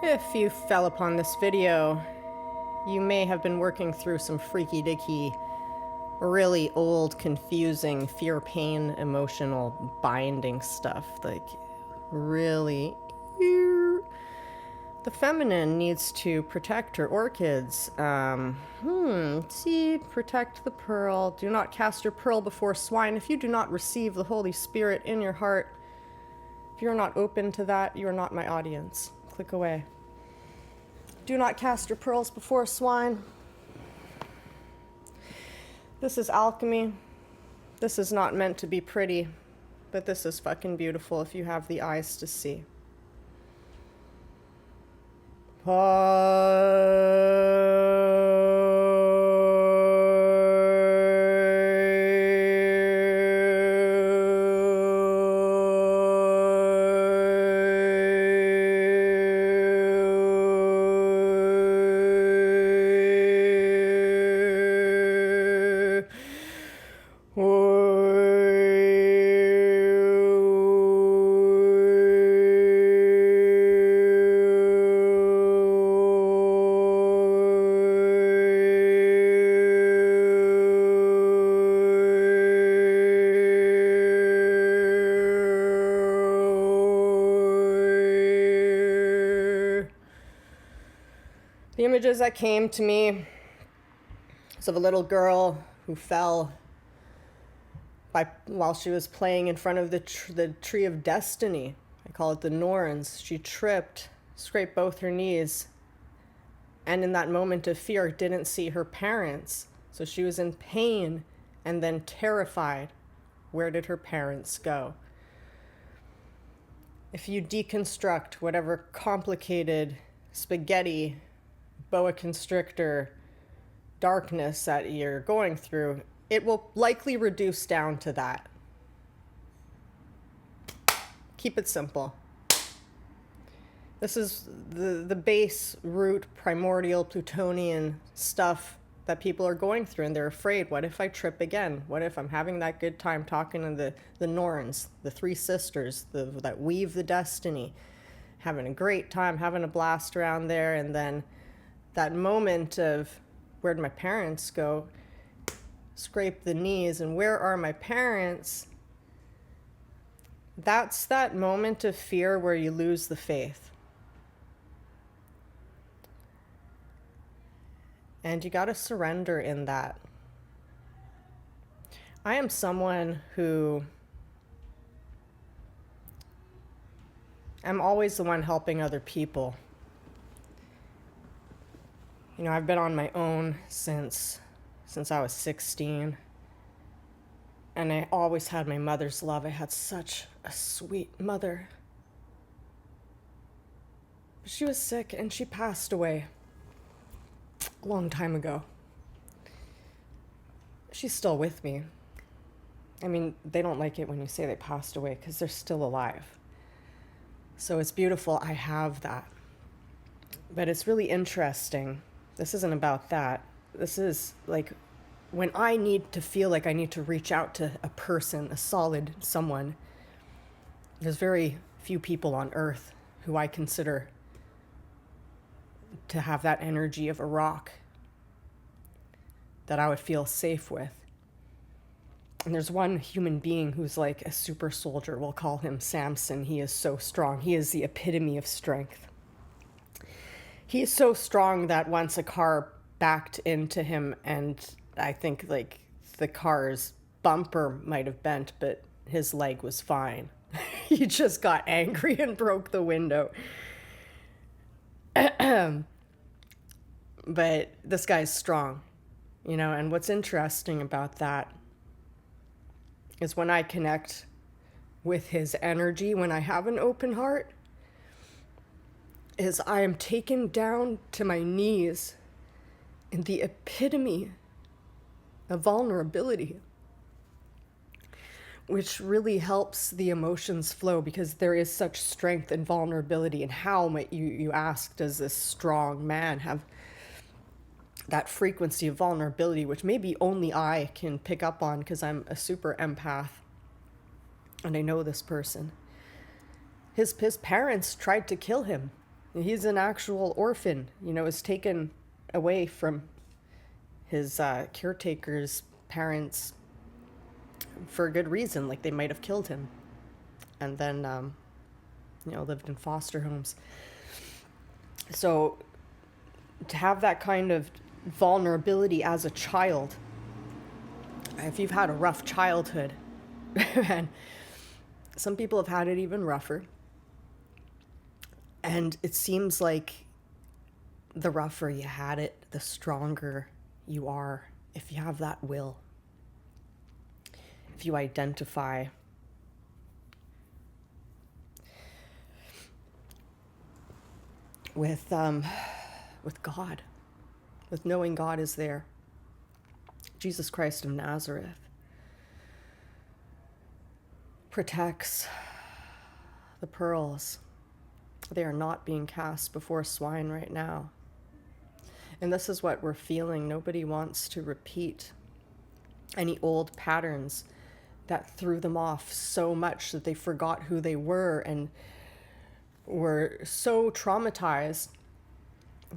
If you fell upon this video, you may have been working through some freaky-dicky, really old, confusing, fear, pain, emotional binding stuff. Like, really... The feminine needs to protect her orchids. See, protect the pearl. Do not cast your pearl before swine. If you do not receive the Holy Spirit in your heart, if you're not open to that, you are not my audience. Click away. Do not cast your pearls before swine. This is alchemy. This is not meant to be pretty, but this is fucking beautiful if you have the eyes to see. The images that came to me is of a little girl who fell while she was playing in front of the tree of destiny. I call it the Norns. She tripped, scraped both her knees, and in that moment of fear didn't see her parents. So she was in pain and then terrified. Where did her parents go? If you deconstruct whatever complicated spaghetti, boa constrictor, darkness that you're going through, it will likely reduce down to that. Keep it simple. This is the base root primordial Plutonian stuff that people are going through, and they're afraid. What if I trip again? What if I'm having that good time talking to the Norns, the three sisters that weave the destiny, having a great time, having a blast around there, and then that moment of where'd my parents go, scrape the knees, and where are my parents? That's that moment of fear where you lose the faith. And you gotta surrender in that. I am someone who I'm always the one helping other people. You know, I've been on my own since I was 16. And I always had my mother's love. I had such a sweet mother. But she was sick and she passed away a long time ago. She's still with me. I mean, they don't like it when you say they passed away because they're still alive. So it's beautiful. I have that. But it's really interesting. This isn't about that. This is like when I need to feel like I need to reach out to a person, a solid someone. There's very few people on earth who I consider to have that energy of a rock that I would feel safe with. And there's one human being who's like a super soldier. We'll call him Samson. He is so strong. He is the epitome of strength. He is so strong that once a car backed into him, and I think like the car's bumper might have bent, but his leg was fine. He just got angry and broke the window. But this guy's strong, you know, and what's interesting about that is when I connect with his energy, when I have an open heart, is I am taken down to my knees in the epitome of vulnerability, which really helps the emotions flow because there is such strength in vulnerability. And how might you ask, does this strong man have that frequency of vulnerability, which maybe only I can pick up on because I'm a super empath and I know this person. His parents tried to kill him He's an actual orphan, is taken away from his caretaker's parents for a good reason. Like, they might have killed him. And then, lived in foster homes. So to have that kind of vulnerability as a child, if you've had a rough childhood, and some people have had it even rougher, and it seems like the rougher you had it, the stronger you are if you have that will. If you identify with God, with knowing God is there. Jesus Christ of Nazareth protects the pearls. They are not being cast before swine right now. And this is what we're feeling. Nobody wants to repeat any old patterns that threw them off so much that they forgot who they were and were so traumatized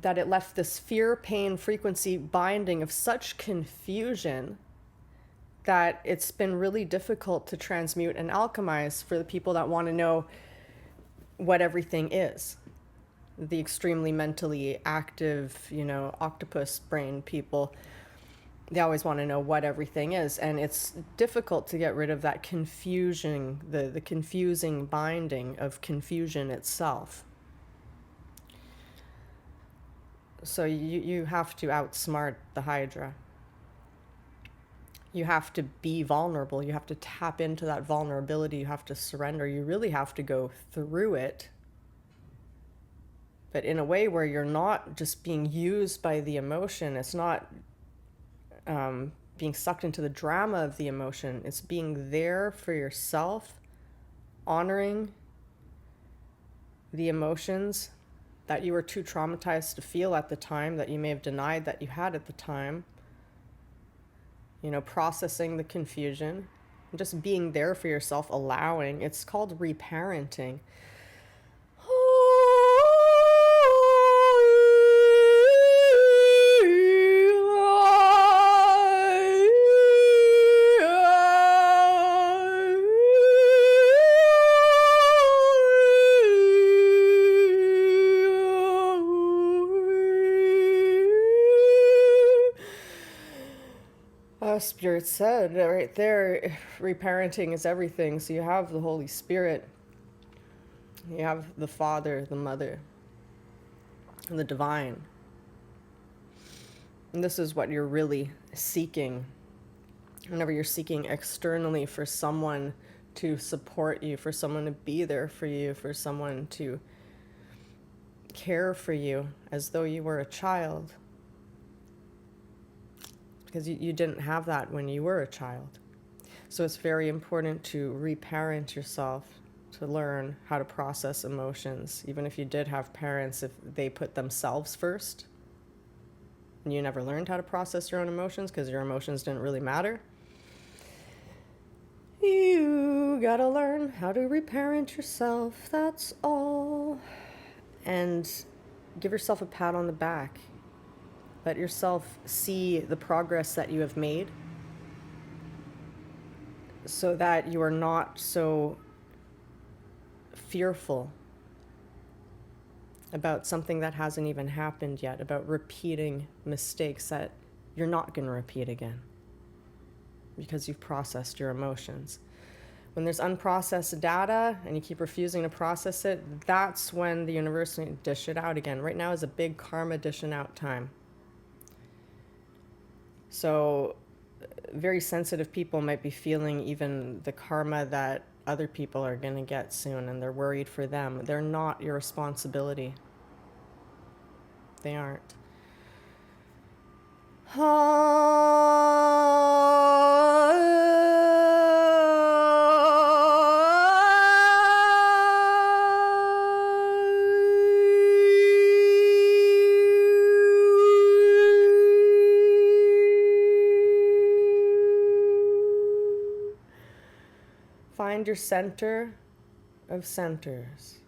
that it left this fear, pain, frequency binding of such confusion that it's been really difficult to transmute and alchemize for the people that want to know what everything is. The extremely mentally active, octopus brain people, they always want to know what everything is. And it's difficult to get rid of that confusion, the confusing binding of confusion itself. So you have to outsmart the Hydra. You have to be vulnerable. You have to tap into that vulnerability. You have to surrender. You really have to go through it, but in a way where you're not just being used by the emotion. It's not being sucked into the drama of the emotion. It's being there for yourself, honoring the emotions that you were too traumatized to feel at the time, that you may have denied that you had at the time. Processing the confusion, just being there for yourself, allowing. It's called reparenting. Spirit said right there, reparenting is everything. So you have the Holy Spirit, you have the Father, the Mother, and the Divine. And this is what you're really seeking. Whenever you're seeking externally for someone to support you, for someone to be there for you, for someone to care for you as though you were a child. Because you didn't have that when you were a child. So it's very important to reparent yourself, to learn how to process emotions. Even if you did have parents, if they put themselves first, and you never learned how to process your own emotions because your emotions didn't really matter, you gotta learn how to reparent yourself, that's all. And give yourself a pat on the back. Let yourself see the progress that you have made so that you are not so fearful about something that hasn't even happened yet, about repeating mistakes that you're not going to repeat again because you've processed your emotions. When there's unprocessed data and you keep refusing to process it, that's when the universe will dish it out again. Right now is a big karma dishing out time. So very sensitive people might be feeling even the karma that other people are going to get soon, and they're worried for them. They're not your responsibility. They aren't. Find your center of centers.